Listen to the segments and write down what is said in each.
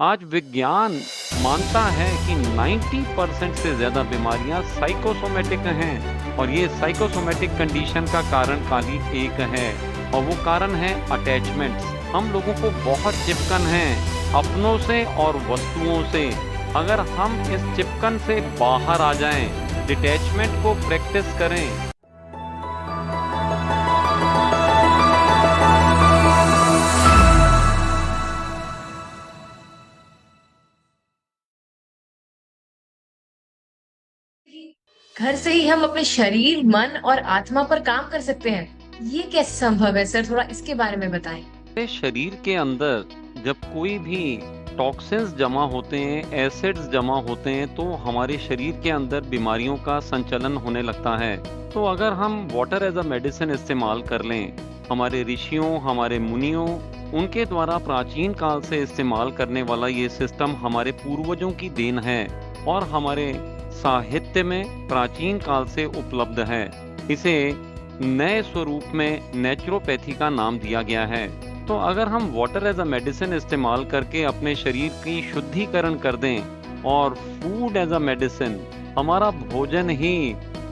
आज विज्ञान मानता है कि 90% से ज्यादा बीमारियां साइकोसोमेटिक हैं और ये साइकोसोमेटिक कंडीशन का कारण खाली एक है और वो कारण है अटैचमेंट्स। हम लोगों को बहुत चिपकन है अपनों से और वस्तुओं से। अगर हम इस चिपकन से बाहर आ जाएं, डिटैचमेंट को प्रैक्टिस करें। घर से ही हम अपने शरीर, मन और आत्मा पर काम कर सकते हैं। ये कैसे संभव है सर? थोड़ा इसके बारे में बताएं। हमारे शरीर के अंदर जब कोई भी टॉक्सिन्स जमा होते हैं, एसिड्स जमा होते हैं, तो हमारे शरीर के अंदर बीमारियों का संचलन होने लगता है। तो अगर हम वाटर एज अ मेडिसिन इस्तेमाल कर लें, हमारे ऋषियों, हमारे मुनियों, उनके द्वारा प्राचीन काल से इस्तेमाल करने वाला ये सिस्टम हमारे पूर्वजों की देन है और हमारे साहित्य में प्राचीन काल से उपलब्ध है। इसे नए स्वरूप में नेचुरोपैथी का नाम दिया गया है। तो अगर हम वाटर एज अ मेडिसिन इस्तेमाल करके अपने शरीर की शुद्धिकरण कर दें और फूड एज अ मेडिसिन, हमारा भोजन ही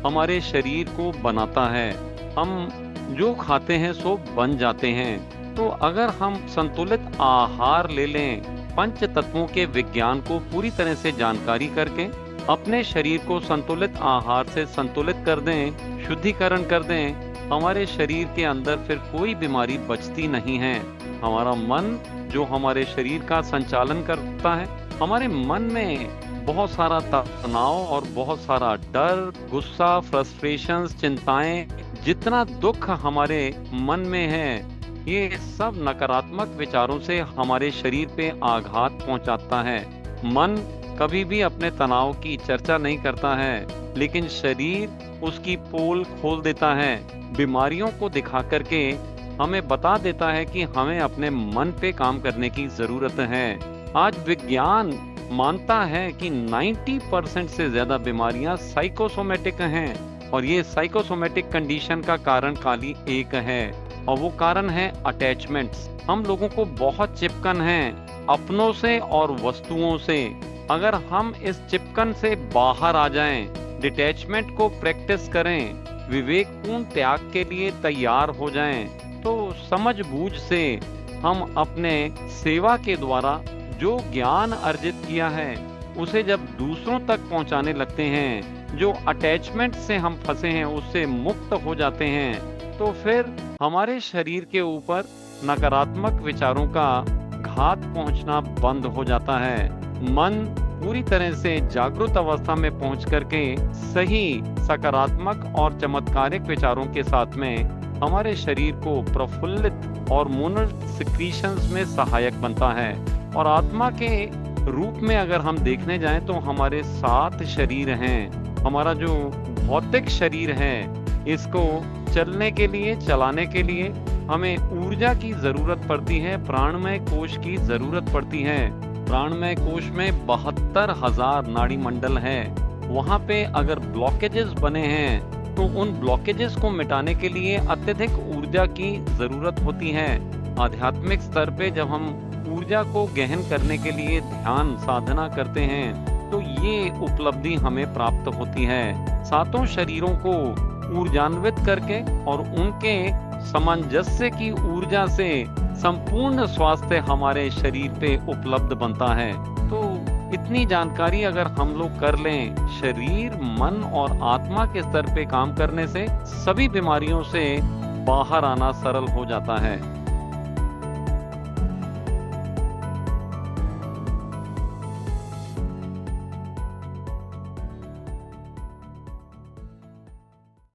हमारे शरीर को बनाता है। हम जो खाते हैं सो बन जाते हैं। तो अगर हम संतुलित आहार ले लें, पंच तत्वों के विज्ञान को पूरी तरह से जानकारी करके अपने शरीर को संतुलित आहार से संतुलित कर दें, शुद्धिकरण कर दें, हमारे शरीर के अंदर फिर कोई बीमारी बचती नहीं है। हमारा मन जो हमारे शरीर का संचालन करता है, हमारे मन में बहुत सारा तनाव और बहुत सारा डर, गुस्सा, फ्रस्ट्रेशंस, चिंताएं, जितना दुख हमारे मन में है, ये सब नकारात्मक विचारों से हमारे शरीर पे आघात पहुंचाता है। मन कभी भी अपने तनाव की चर्चा नहीं करता है, लेकिन शरीर उसकी पोल खोल देता है, बीमारियों को दिखा करके हमें बता देता है कि हमें अपने मन पे काम करने की जरूरत है। आज विज्ञान मानता है कि 90% से ज्यादा बीमारियां साइकोसोमेटिक हैं और ये साइकोसोमेटिक कंडीशन का कारण खाली एक है और वो कारण है अटैचमेंट्स। हम लोगों को बहुत चिपकन है अपनों से और वस्तुओं से। अगर हम इस चिपकन से बाहर आ जाएं, डिटैचमेंट को प्रैक्टिस करें, विवेकपूर्ण त्याग के लिए तैयार हो जाएं, तो समझबूझ से हम अपने सेवा के द्वारा जो ज्ञान अर्जित किया है उसे जब दूसरों तक पहुंचाने लगते हैं, जो अटैचमेंट से हम फंसे हैं उससे मुक्त हो जाते हैं, तो फिर हमारे शरीर के ऊपर नकारात्मक विचारों का घात पहुंचना बंद हो जाता है। मन पूरी तरह से जागरूक अवस्था में पहुंच करके सही, सकारात्मक और चमत्कारिक विचारों के साथ में हमारे शरीर को प्रफुल्लित हार्मोनल सिक्रीशंस में सहायक बनता है। और आत्मा के रूप में अगर हम देखने जाएं तो हमारे 7 शरीर हैं। हमारा जो भौतिक शरीर है, इसको चलने के लिए, चलाने के लिए हमें ऊर्जा की जरूरत पड़ती है, प्राणमय कोश की जरूरत पड़ती है। प्राणमय कोश में 72,000 नाड़ी मंडल है। वहाँ पे अगर ब्लॉकेजेस बने हैं तो उन ब्लॉकेजेस को मिटाने के लिए अत्यधिक ऊर्जा की जरूरत होती है। आध्यात्मिक स्तर पे जब हम ऊर्जा को गहन करने के लिए ध्यान साधना करते हैं तो ये उपलब्धि हमें प्राप्त होती है। 7 शरीरों को ऊर्जान्वित करके और उनके सामंजस्य की ऊर्जा से संपूर्ण स्वास्थ्य हमारे शरीर पे उपलब्ध बनता है। तो इतनी जानकारी अगर हम लोग कर लें, शरीर, मन और आत्मा के स्तर पे काम करने से सभी बीमारियों से बाहर आना सरल हो जाता है।